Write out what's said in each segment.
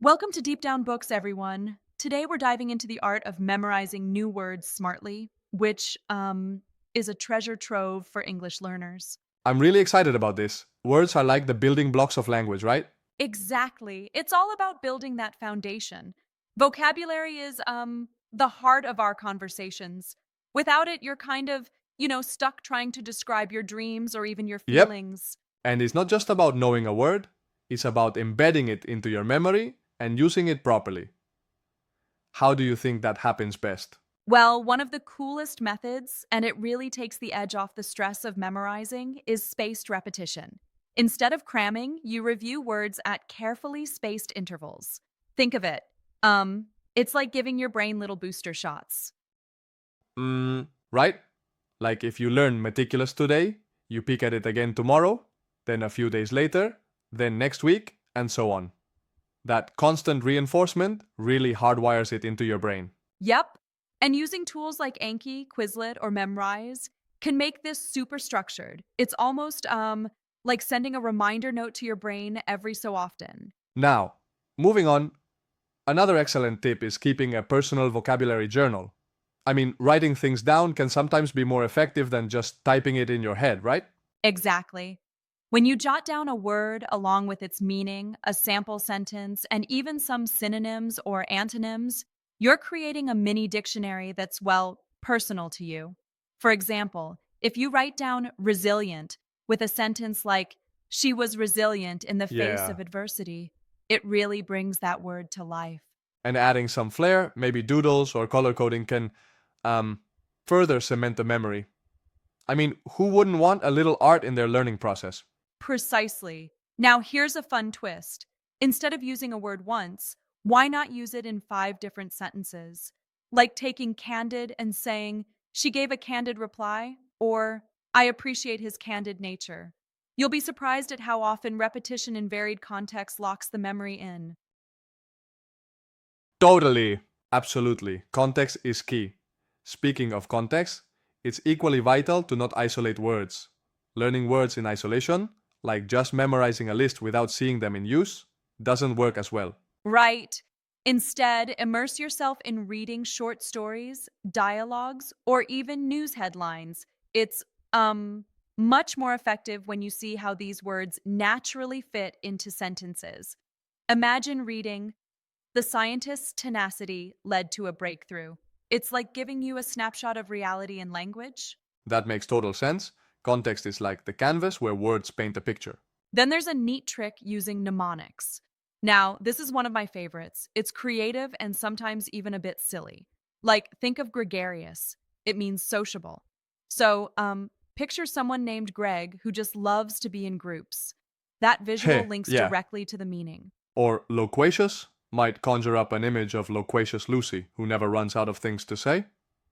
Welcome to Deep Down Books, everyone. Today we're diving into the art of memorizing new words smartly, which is a treasure trove for English learners. I'm really excited about this. Words are like the building blocks of language, right? Exactly. It's all about building that foundation. Vocabulary is the heart of our conversations. Without it, you're kind of, stuck trying to describe your dreams or even your Yep. feelings. And it's not just about knowing a word, it's about embedding it into your memory and using it properly. How do you think that happens best? Well, one of the coolest methods, and it really takes the edge off the stress of memorizing, is spaced repetition. Instead of cramming, you review words at carefully spaced intervals. Think of it. It's like giving your brain little booster shots. Right? Like if you learn meticulous today, you pick at it again tomorrow, then a few days later, then next week, and so on. That constant reinforcement really hardwires it into your brain. Yep. And using tools like Anki, Quizlet, or Memrise can make this super structured. It's almost like sending a reminder note to your brain every so often. Now, moving on, another excellent tip is keeping a personal vocabulary journal. I mean, writing things down can sometimes be more effective than just typing it in your head, right? Exactly. When you jot down a word along with its meaning, a sample sentence, and even some synonyms or antonyms, you're creating a mini dictionary that's, well, personal to you. For example, if you write down resilient with a sentence like, she was resilient in the face Yeah. of adversity, it really brings that word to life. And adding some flair, maybe doodles or color coding can um, further cement the memory. I mean, who wouldn't want a little art in their learning process? Precisely. Now, here's a fun twist. Instead of using a word once, why not use it in 5 different sentences? Like taking candid and saying, she gave a candid reply, or I appreciate his candid nature. You'll be surprised at how often repetition in varied contexts locks the memory in. Totally. Absolutely. Context is key. Speaking of context, it's equally vital to not isolate words. Learning words in isolation, like just memorizing a list without seeing them in use, doesn't work as well. Right. Instead, immerse yourself in reading short stories, dialogues, or even news headlines. It's much more effective when you see how these words naturally fit into sentences. Imagine reading, "The scientist's tenacity led to a breakthrough." It's like giving you a snapshot of reality in language. That makes total sense. Context is like the canvas where words paint a picture. Then there's a neat trick using mnemonics. Now, this is one of my favorites. It's creative and sometimes even a bit silly. Like, think of gregarious. It means sociable. So, picture someone named Greg who just loves to be in groups. That visual Heh, links yeah. directly to the meaning. Or loquacious might conjure up an image of loquacious Lucy who never runs out of things to say.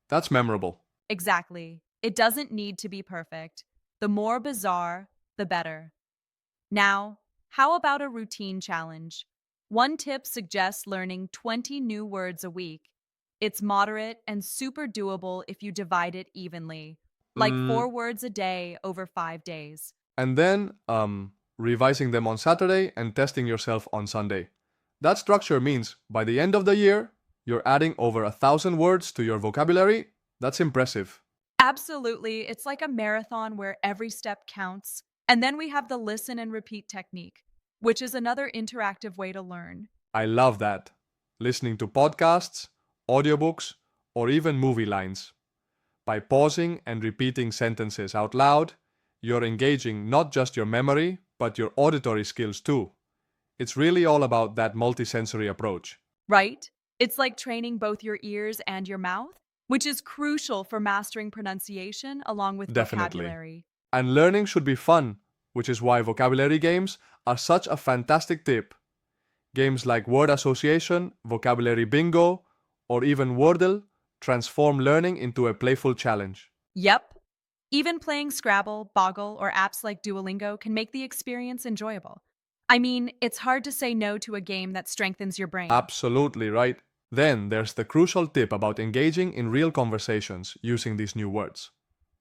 That's memorable. Exactly. It doesn't need to be perfect. The more bizarre, the better. Now, how about a routine challenge? One tip suggests learning 20 new words a week. It's moderate and super doable if you divide it evenly, like Mm, 4 words a day over 5 days. and then, revising them on Saturday and testing yourself on Sunday. That structure means by the end of the year, you're adding over 1,000 words to your vocabulary. That's impressive. Absolutely, it's like a marathon where every step counts. And then we have the listen and repeat technique, which is another interactive way to learn. I love that. Listening to podcasts, audiobooks, or even movie lines. By pausing and repeating sentences out loud, you're engaging not just your memory, but your auditory skills too. It's really all about that multisensory approach. Right? It's like training both your ears and your mouth, which is crucial for mastering pronunciation along with Definitely. vocabulary. And learning should be fun, which is why vocabulary games are such a fantastic tip. Games like word association, vocabulary bingo, or even Wordle transform learning into a playful challenge. Yep. Even playing Scrabble, Boggle, or apps like Duolingo can make the experience enjoyable. I mean, it's hard to say no to a game that strengthens your brain. Absolutely right. Then there's the crucial tip about engaging in real conversations using these new words.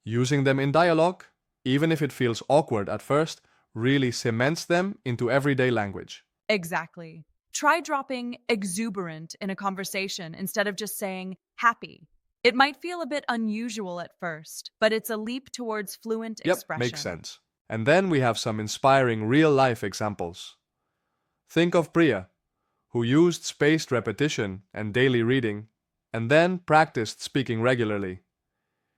Using them in dialogue, even if it feels awkward at first, really cements them into everyday language. Exactly. Try dropping exuberant in a conversation instead of just saying happy. It might feel a bit unusual at first, but it's a leap towards fluent Yep, makes expression. sense. And then we have some inspiring real-life examples. Think of Priya, who used spaced repetition and daily reading, and then practiced speaking regularly.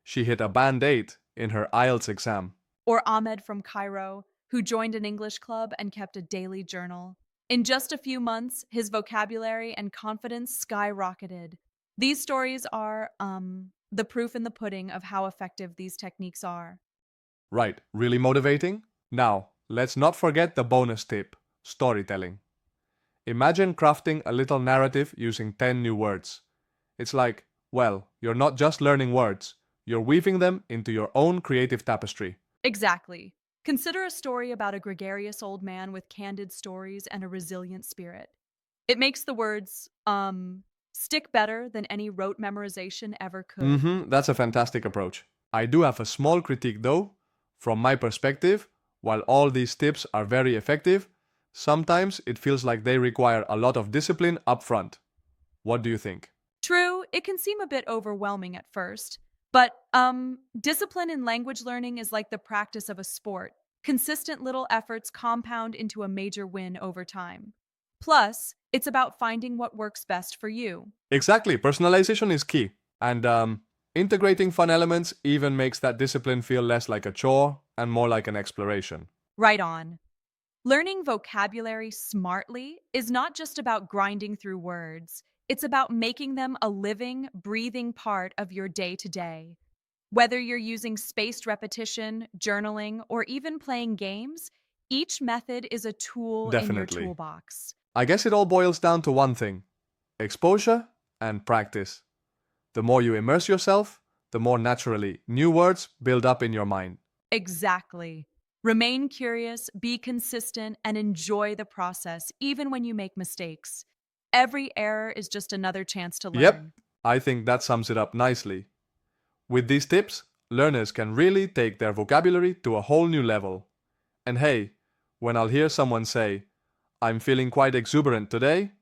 She hit a band 8 in her IELTS exam. Or Ahmed from Cairo, who joined an English club and kept a daily journal. In just a few months, his vocabulary and confidence skyrocketed. These stories are, the proof in the pudding of how effective these techniques are. Right, really motivating? Now, let's not forget the bonus tip, storytelling. Imagine crafting a little narrative using 10 new words. It's like, well, you're not just learning words, you're weaving them into your own creative tapestry. Exactly. Consider a story about a gregarious old man with candid stories and a resilient spirit. It makes the words, stick better than any rote memorization ever could. That's a fantastic approach. I do have a small critique though. From my perspective, while all these tips are very effective, sometimes it feels like they require a lot of discipline up front. What do you think? True, it can seem a bit overwhelming at first, but discipline in language learning is like the practice of a sport. Consistent little efforts compound into a major win over time. Plus, it's about finding what works best for you. Exactly, personalization is key. And integrating fun elements even makes that discipline feel less like a chore and more like an exploration. Right on. Learning vocabulary smartly is not just about grinding through words, it's about making them a living, breathing part of your day to day. Whether you're using spaced repetition, journaling, or even playing games, each method is a tool in your Definitely. toolbox. I guess it all boils down to one thing: exposure and practice. The more you immerse yourself, the more naturally new words build up in your mind. Exactly. Remain curious, be consistent, and enjoy the process, even when you make mistakes. Every error is just another chance to Yep, learn. I think that sums it up nicely. With these tips, learners can really take their vocabulary to a whole new level. And hey, when I'll hear someone say, "I'm feeling quite exuberant today,"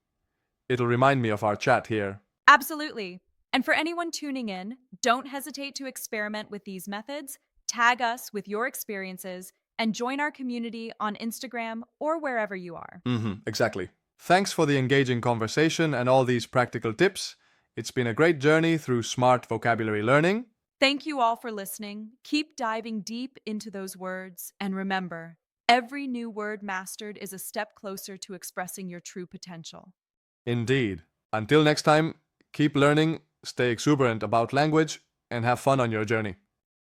it'll remind me of our chat here. Absolutely. And for anyone tuning in, don't hesitate to experiment with these methods, tag us with your experiences, and join our community on Instagram or wherever you are. Exactly. Thanks for the engaging conversation and all these practical tips. It's been a great journey through smart vocabulary learning. Thank you all for listening. Keep diving deep into those words, and remember, every new word mastered is a step closer to expressing your true potential. Indeed. Until next time, keep learning, stay exuberant about language, and have fun on your journey.